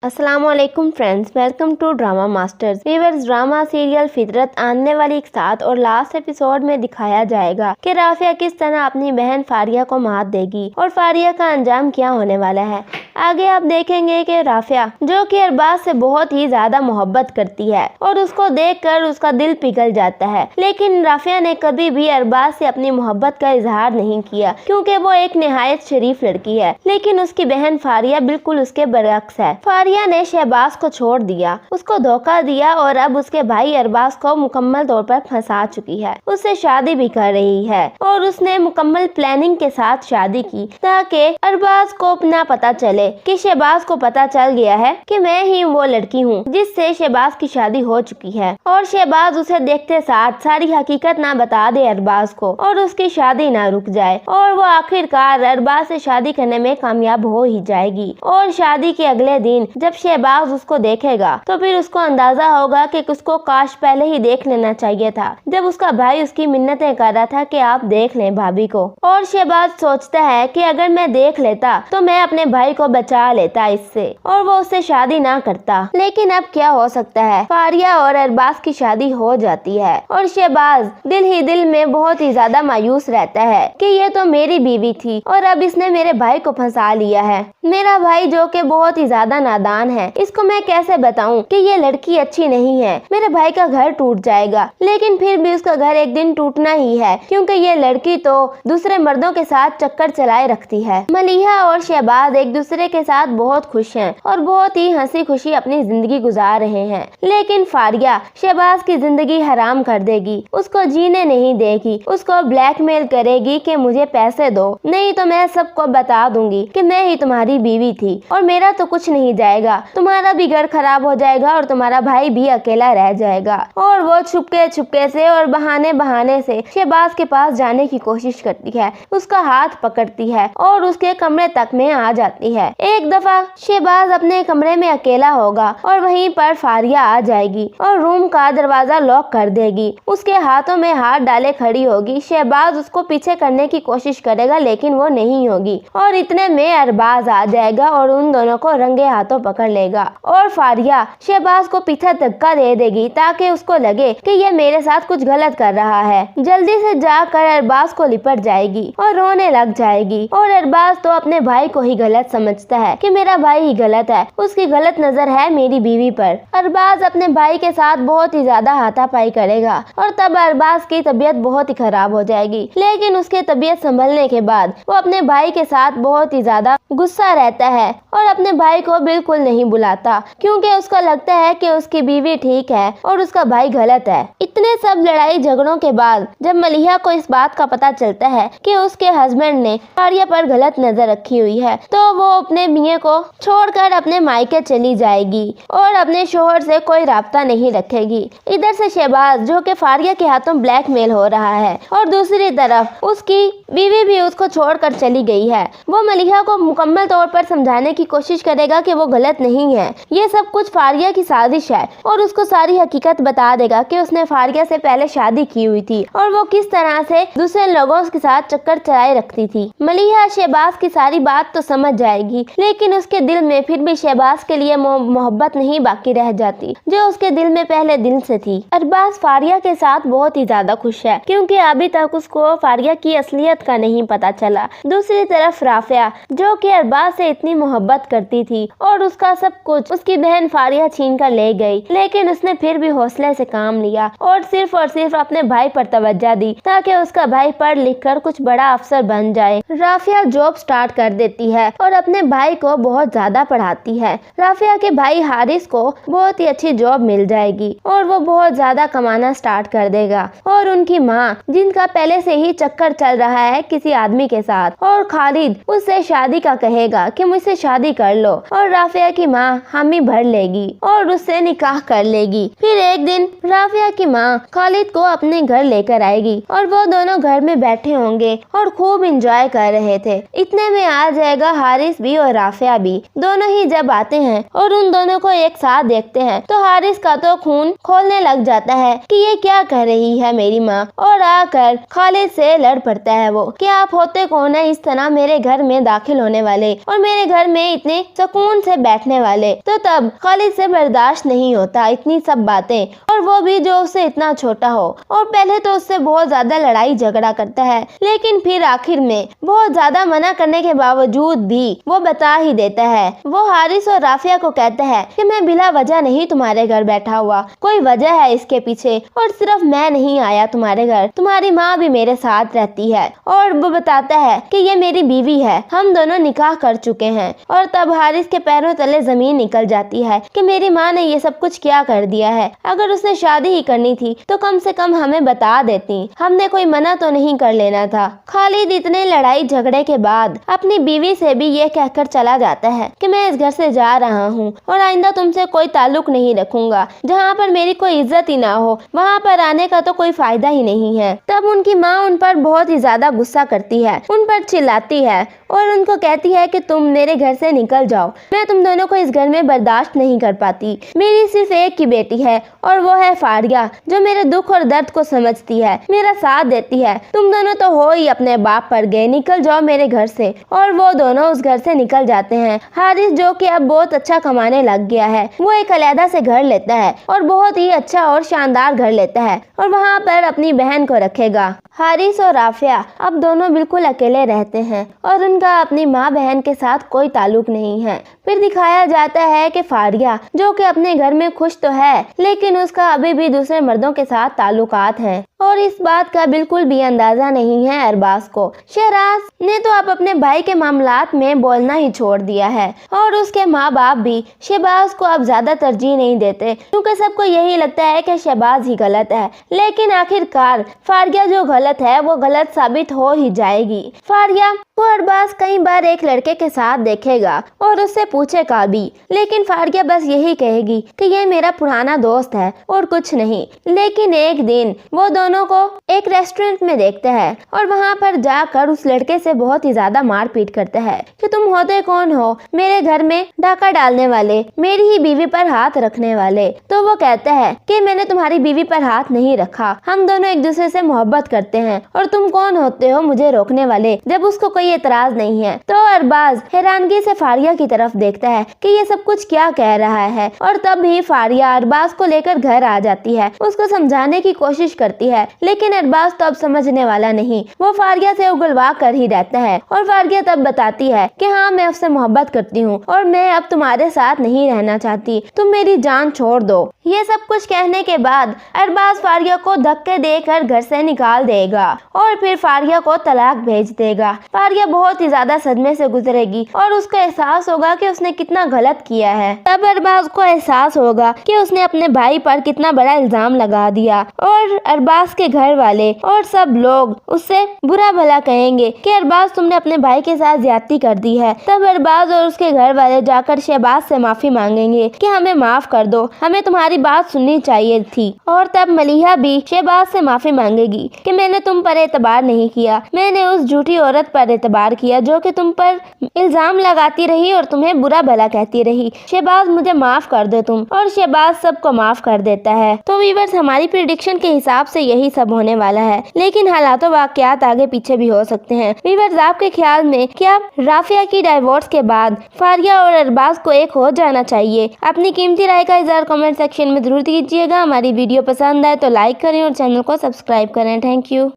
अस्सलाम वालेकुम friends, welcome to drama masters. Viewers, drama serial Fitrat आने वाली एक साथ और लास्ट एपिसोड में दिखाया जाएगा कि राफिया किस तरह अपनी बहन फारिया को मात देगी और फारिया का अंजाम क्या होने वाला है। आगे आप देखेंगे कि राफिया जो कि अरबाज से बहुत ही ज्यादा मोहब्बत करती है और उसको देखकर उसका दिल पिघल जाता है, लेकिन राफिया ने कभी भी अरबाज से अपनी मोहब्बत का इजहार नहीं किया क्योंकि वो एक निहायत शरीफ लड़की है। लेकिन उसकी बहन फारिया बिल्कुल उसके बरअक्स है। फारिया ने शहबाज को छोड़ दिया, उसको धोखा दिया और अब उसके भाई अरबाज को मुकम्मल तौर पर फंसा चुकी है। उससे शादी भी कर रही है और उसने मुकम्मल प्लानिंग के साथ शादी की ताकि अरबाज को ना पता चले कि शहबाज को पता चल गया है कि मैं ही वो लड़की हूँ जिससे शहबाज की शादी हो चुकी है और शहबाज उसे देखते साथ सारी हकीकत ना बता दे अरबाज को और उसकी शादी ना रुक जाए और वो आखिरकार अरबाज से शादी करने में कामयाब हो ही जाएगी। और शादी के अगले दिन जब शहबाज उसको देखेगा तो फिर उसको अंदाजा होगा कि उसको काश पहले ही देख लेना चाहिए था जब उसका भाई उसकी मिन्नतें कर रहा था कि आप देख लें भाभी को। और शहबाज सोचता है कि अगर मैं देख लेता तो मैं अपने भाई को बचा लेता इससे और वो उससे शादी ना करता। लेकिन अब क्या हो सकता है, फारिया और अरबाज की शादी हो जाती है और शहबाज दिल ही दिल में बहुत ही ज्यादा मायूस रहता है कि ये तो मेरी बीवी थी और अब इसने मेरे भाई को फंसा लिया है। मेरा भाई जो कि बहुत ही ज्यादा नादान है, इसको मैं कैसे बताऊं कि ये लड़की अच्छी नहीं है। मेरे भाई का घर टूट जाएगा, लेकिन फिर भी उसका घर एक दिन टूटना ही है क्योंकि ये लड़की तो दूसरे मर्दों के साथ चक्कर चलाए रखती है। मलिहा और शहबाज एक दूसरे के साथ बहुत खुश हैं और बहुत ही हंसी खुशी अपनी जिंदगी गुजार रहे हैं। लेकिन फारिया शहबाज की जिंदगी हराम कर देगी, उसको जीने नहीं देगी, उसको ब्लैकमेल करेगी कि मुझे पैसे दो नहीं तो मैं सबको बता दूंगी कि मैं ही तुम्हारी बीवी थी और मेरा तो कुछ नहीं जाएगा, तुम्हारा भी घर खराब हो जाएगा और तुम्हारा भाई भी अकेला रह जाएगा। और वो छुपके छुपके से और बहाने से शहबाज के पास जाने की कोशिश करती है, उसका हाथ पकड़ती है और उसके कमरे तक में आ जाती है। एक दफा शहबाज अपने कमरे में अकेला होगा और वहीं पर फारिया आ जाएगी और रूम का दरवाजा लॉक कर देगी, उसके हाथों में हाथ डाले खड़ी होगी। शहबाज उसको पीछे करने की कोशिश करेगा लेकिन वो नहीं होगी और इतने में अरबाज आ जाएगा और उन दोनों को रंगे हाथों पकड़ लेगा और फारिया शहबाज को पीछे धक्का दे देगी ताकि उसको लगे कि ये मेरे साथ कुछ गलत कर रहा है। जल्दी से जाकर अरबाज को लिपट जाएगी और रोने लग जाएगी और अरबाज तो अपने भाई को ही गलत समझता है कि मेरा भाई ही गलत है, उसकी गलत नजर है मेरी बीवी पर। अरबाज अपने भाई के साथ बहुत ही ज्यादा हाथापाई करेगा और तब अरबाज की तबीयत बहुत ही खराब हो जाएगी। लेकिन उसके तबीयत संभलने के बाद वो अपने भाई के साथ बहुत ही ज्यादा गुस्सा रहता है और अपने भाई को बिल्कुल नहीं बुलाता क्योंकि उसको लगता है कि उसकी बीवी ठीक है और उसका भाई गलत है। इतने सब लड़ाई झगड़ों के बाद जब मलिहा को इस बात का पता चलता है कि उसके हस्बैंड ने फारिया पर गलत नजर रखी हुई है तो वो अपने मियां को छोड़कर अपने मायके चली जाएगी और अपने शोहर से कोई राब्ता नहीं रखेगी। इधर से शहबाज जो कि फारिया के हाथों ब्लैकमेल हो रहा है और दूसरी तरफ उसकी बीवी भी उसको छोड़कर चली गई है। वो मलिहा को मुकम्मल तौर पर समझाने की कोशिश करेगा कि वो गलत नहीं है, ये सब कुछ फारिया की साजिश है और उसको सारी हकीकत बता देगा कि उसने फारिया से पहले शादी की हुई थी और वो किस तरह से दूसरे लोगों के साथ चक्कर चलाए रखती थी। मलिहा शहबाज की सारी बात तो समझ जाएगी लेकिन उसके दिल में फिर भी शहबाज के लिए मोहब्बत नहीं बाकी रह जाती जो उसके दिल में पहले दिन से थी। अरबाज फारिया के साथ बहुत ही ज्यादा खुश है क्योंकि अभी तक उसको फारिया की असलियत का नहीं पता चला। दूसरी तरफ राफिया जो कि अरबाज से इतनी मोहब्बत करती थी और उसका सब कुछ उसकी बहन फारिया छीन कर ले गई, लेकिन उसने फिर भी हौसले से काम लिया और सिर्फ अपने भाई पर तवज्जो दी ताकि उसका भाई पढ़ लिख कर कुछ बड़ा अफसर बन जाए। राफिया जॉब स्टार्ट कर देती है और अपने भाई को बहुत ज्यादा पढ़ाती है। राफिया के भाई हारिस को बहुत ही अच्छी जॉब मिल जाएगी और वो बहुत ज्यादा कमाना स्टार्ट कर देगा। और उनकी माँ जिनका पहले से ही चक्कर चल रहा है किसी आदमी के साथ और खालिद उससे शादी का कहेगा कि मुझसे शादी कर लो और राफिया की माँ हामी भर लेगी और उससे निकाह कर लेगी। फिर एक दिन राफिया की माँ खालिद को अपने घर लेकर आएगी और वो दोनों घर में बैठे होंगे और खूब एंजॉय कर रहे थे। इतने में आ जाएगा हारिस भी और राफिया भी दोनों ही जब आते हैं और उन दोनों को एक साथ देखते हैं तो हारिस का तो खून खोलने लग जाता है कि ये क्या कह रही है मेरी माँ, और आकर खालिद से लड़ पड़ता है वो कि आप होते कौन है इस तरह मेरे घर में दाखिल होने वाले और मेरे घर में इतने सुकून से बैठने वाले। तो तब खालिद से बर्दाश्त नहीं होता इतनी सब बातें, और वो भी जो उससे इतना छोटा हो, और पहले तो उससे बहुत ज्यादा लड़ाई झगड़ा करता है, लेकिन फिर आखिर में बहुत ज्यादा मना करने के बावजूद भी वो बता ही देता है। वो हारिस और राफिया को कहता है कि मैं बिला वजह नहीं तुम्हारे घर बैठा हुआ, कोई वजह है इसके पीछे, और सिर्फ मैं नहीं आया तुम्हारे घर, तुम्हारी माँ भी मेरे साथ रहती है। और वो बताता है कि ये मेरी बीवी है, हम दोनों निकाह कर चुके हैं। और तब हारिस के पैरों तले जमीन निकल जाती है कि मेरी माँ ने ये सब कुछ क्या कर दिया है, अगर उसने शादी ही करनी थी तो कम से कम हमें बता देती, हमने कोई मना तो नहीं कर लेना था। खालिद इतने लड़ाई झगड़े के बाद अपनी बीवी से भी ये कहकर चला जाता है कि मैं इस घर से जा रहा हूँ और आइंदा तुमसे कोई ताल्लुक नहीं रखूंगा, जहाँ पर मेरी कोई इज्जत ही ना हो वहाँ पर आने का तो कोई फायदा ही नहीं है। तब उनकी माँ उन पर बहुत ही ज्यादा गुस्सा करती है, उन पर चिल्लाती है और उनको कहती है कि तुम मेरे घर से निकल जाओ, मैं तुम दोनों को इस घर में बर्दाश्त नहीं कर पाती। मेरी सिर्फ एक ही बेटी है और वो है फारिया, जो मेरे दुख और दर्द को समझती है, मेरा साथ देती है। तुम दोनों तो हो ही अपने बाप पर गए, निकल जाओ मेरे घर से। और वो दोनों उस घर से निकल जाते हैं। हारिस जो कि अब बहुत अच्छा कमाने लग गया है, वो एक अलहदा से घर लेता है और बहुत ही अच्छा और शानदार घर लेता है और वहाँ पर अपनी बहन को रखेगा। हारिस और राफिया अब दोनों बिल्कुल अकेले रहते हैं और उनका अपनी माँ बहन के साथ कोई ताल्लुक नहीं है। फिर दिखाया जाता है कि फारिया जो कि अपने घर में खुश तो है, लेकिन उसका अभी भी दूसरे मर्दों के साथ ताल्लुकात हैं और इस बात का बिल्कुल भी अंदाजा नहीं है अरबाज को। शहराज ने तो अब अपने भाई के मामलात में बोलना ही छोड़ दिया है और उसके माँ बाप भी शहबाज को अब ज्यादा तरजीह नहीं देते, क्योंकि सबको यही लगता है कि शहबाज ही गलत है। लेकिन आखिरकार फारिया जो गलत है वो गलत साबित हो ही जाएगी। फारिया को अरबाज कई बार एक लड़के के साथ देखेगा और उससे पूछेगा भी, लेकिन फारिया बस यही कहेगी कि ये मेरा पुराना दोस्त है और कुछ नहीं। लेकिन एक दिन वो दोनों को एक रेस्टोरेंट में देखते हैं और वहाँ पर जाकर उस लड़के से बहुत ही ज्यादा मारपीट करते हैं कि तुम होते कौन हो, मेरे घर में डाका डालने वाले, मेरी ही बीवी पर हाथ रखने वाले। तो वो कहता है कि मैंने तुम्हारी बीवी पर हाथ नहीं रखा, हम दोनों एक दूसरे से मोहब्बत करते हैं और तुम कौन होते हो मुझे रोकने वाले, जब उसको कोई एतराज नहीं है। तो अरबाज हैरानगी से फारिया की तरफ देखता है कि ये सब कुछ क्या कह रहा है और तब ही फारिया अरबाज को लेकर घर आ जाती है, उसको समझाने की कोशिश करती है, लेकिन अरबाज तो अब समझने वाला नहीं, वो फारिया से उगलवा कर ही रहता है। और फारिया तब बताती है कि हाँ मैं उससे मोहब्बत करती हूँ और मैं अब तुम्हारे साथ नहीं रहना चाहती, तुम मेरी जान छोड़ दो। ये सब कुछ कहने के बाद अरबाज फारिया को धक्के देकर घर से निकाल देगा और फिर फारिया को तलाक भेज देगा। फारिया बहुत ही ज्यादा सदमे से गुजरेगी और उसको एहसास होगा कि उसने कितना गलत किया है। तब अरबाज को एहसास होगा कि उसने अपने भाई पर कितना बड़ा इल्जाम लगा दिया और अरबाज के घर वाले और सब लोग उससे बुरा भला कहेंगे कि अरबाज तुमने अपने भाई के साथ ज्यादती कर दी है। तब अरबाज और उसके घर वाले जाकर शहबाज से माफी मांगेंगे कि हमें माफ कर दो, हमें तुम्हारी बात सुननी चाहिए थी। और तब मलिहा भी शहबाज से माफी मांगेगी कि मैंने तुम पर एतबार नहीं किया, मैंने उस झूठी औरत पर एतबार किया जो कि तुम पर इल्जाम लगाती रही और तुम्हें बुरा भला कहती रही। शहबाज मुझे माफ कर दो तुम। और शहबाज सबको माफ कर देता है। तो व्यूअर्स हमारी प्रेडिक्शन के हिसाब से यही सब होने वाला है, लेकिन हालातों वाकयात आगे पीछे भी हो सकते हैं। व्यूअर्स आपके ख्याल में क्या राफिया की डाइवोर्स के बाद फारिया और अरबाज को एक हो जाना चाहिए? अपनी कीमती राय का इज़हार कमेंट सेक्शन में जरूर कीजिएगा। हमारी वीडियो पसंद आए तो लाइक करें और चैनल को सब्सक्राइब करें। Thank you.